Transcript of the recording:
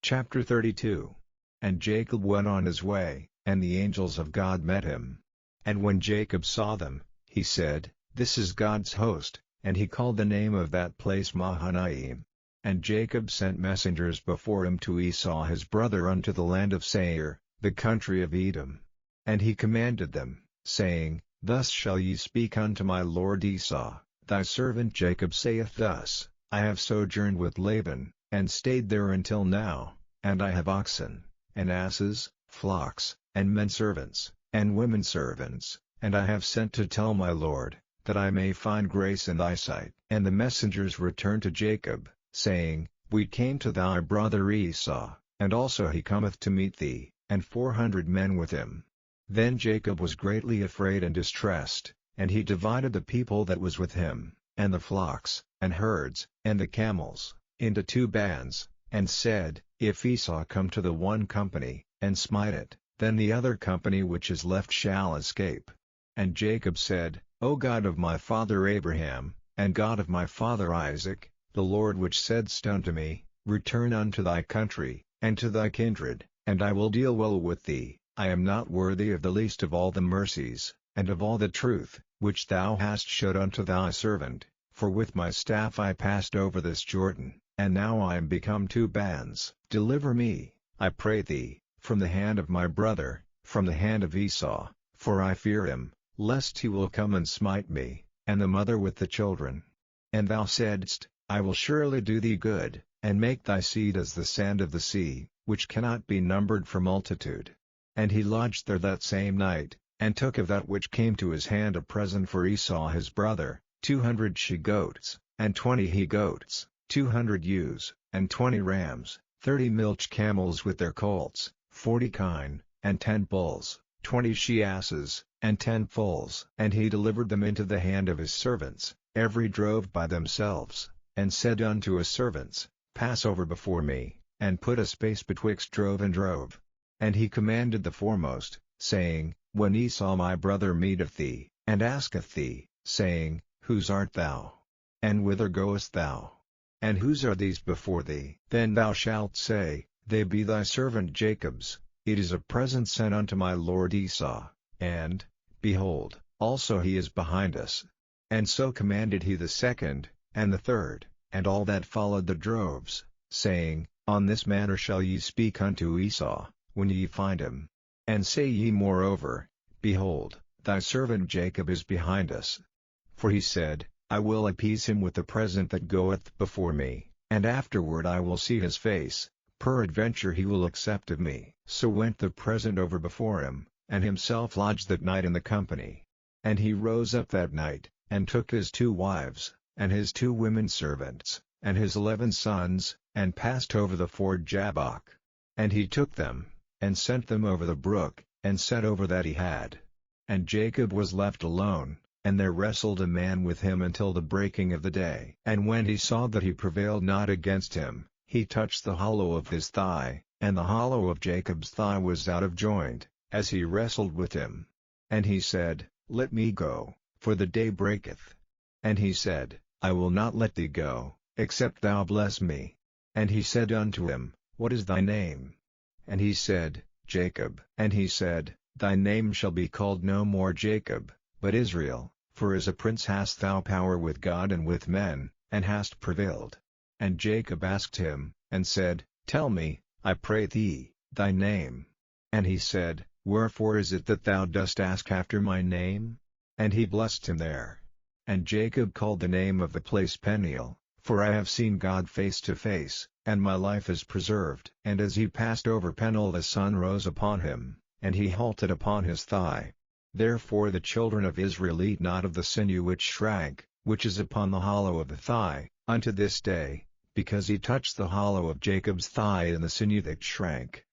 Chapter 32. And Jacob went on his way, and the angels of God met him. And when Jacob saw them, he said, "This is God's host," and he called the name of that place Mahanaim. And Jacob sent messengers before him to Esau his brother unto the land of Seir, the country of Edom. And he commanded them, saying, Thus shall ye speak unto my lord Esau, thy servant Jacob saith thus, I have sojourned with Laban, and stayed there until now, and I have oxen, and asses, flocks, and men servants, and women servants, and I have sent to tell my lord, that I may find grace in thy sight. And the messengers returned to Jacob, saying, We came to thy brother Esau, and also he cometh to meet thee, and 400 men with him. Then Jacob was greatly afraid and distressed, and he divided the people that was with him, and the flocks, and herds, and the camels, into 2 bands, and said, If Esau come to the one company, and smite it, then the other company which is left shall escape. And Jacob said, O God of my father Abraham, and God of my father Isaac, the Lord which saidst unto me, Return unto thy country, and to thy kindred, and I will deal well with thee, I am not worthy of the least of all the mercies, and of all the truth, which thou hast showed unto thy servant, for with my staff I passed over this Jordan, and now I am become 2 bands. Deliver me, I pray thee, from the hand of my brother, from the hand of Esau, for I fear him, lest he will come and smite me, and the mother with the children. And thou saidst, I will surely do thee good, and make thy seed as the sand of the sea, which cannot be numbered for multitude. And he lodged there that same night, and took of that which came to his hand a present for Esau his brother, 200 she-goats, and 20 he-goats, 200 ewes, and 20 rams, 30 milch camels with their colts, 40 kine, and 10 bulls, 20 she-asses, and 10 foals. And he delivered them into the hand of his servants, every drove by themselves, and said unto his servants, Pass over before me, and put a space betwixt drove and drove. And he commanded the foremost, saying, When Esau my brother meeteth thee, and asketh thee, saying, Whose art thou? And whither goest thou? And whose are these before thee? Then thou shalt say, They be thy servant Jacob's, it is a present sent unto my lord Esau, and, behold, also he is behind us. And so commanded he the second, and the third, and all that followed the droves, saying, On this manner shall ye speak unto Esau, when ye find him. And say ye moreover, Behold, thy servant Jacob is behind us. For he said, I will appease him with the present that goeth before me, and afterward I will see his face, peradventure he will accept of me. So went the present over before him, and himself lodged that night in the company. And he rose up that night, and took his 2 wives, and his 2 women servants, and his 11 sons, and passed over the ford Jabbok. And he took them, and sent them over the brook, and set over that he had. And Jacob was left alone, and there wrestled a man with him until the breaking of the day. And when he saw that he prevailed not against him, he touched the hollow of his thigh, and the hollow of Jacob's thigh was out of joint, as he wrestled with him. And he said, Let me go, for the day breaketh. And he said, I will not let thee go, except thou bless me. And he said unto him, What is thy name? And he said, Jacob. And he said, Thy name shall be called no more Jacob, but Israel, for as a prince hast thou power with God and with men, and hast prevailed. And Jacob asked him, and said, Tell me, I pray thee, thy name. And he said, Wherefore is it that thou dost ask after my name? And he blessed him there. And Jacob called the name of the place Peniel, for I have seen God face to face, and my life is preserved. And as he passed over Peniel the sun rose upon him, and he halted upon his thigh. Therefore the children of Israel eat not of the sinew which shrank, which is upon the hollow of the thigh, unto this day, because he touched the hollow of Jacob's thigh and the sinew that shrank.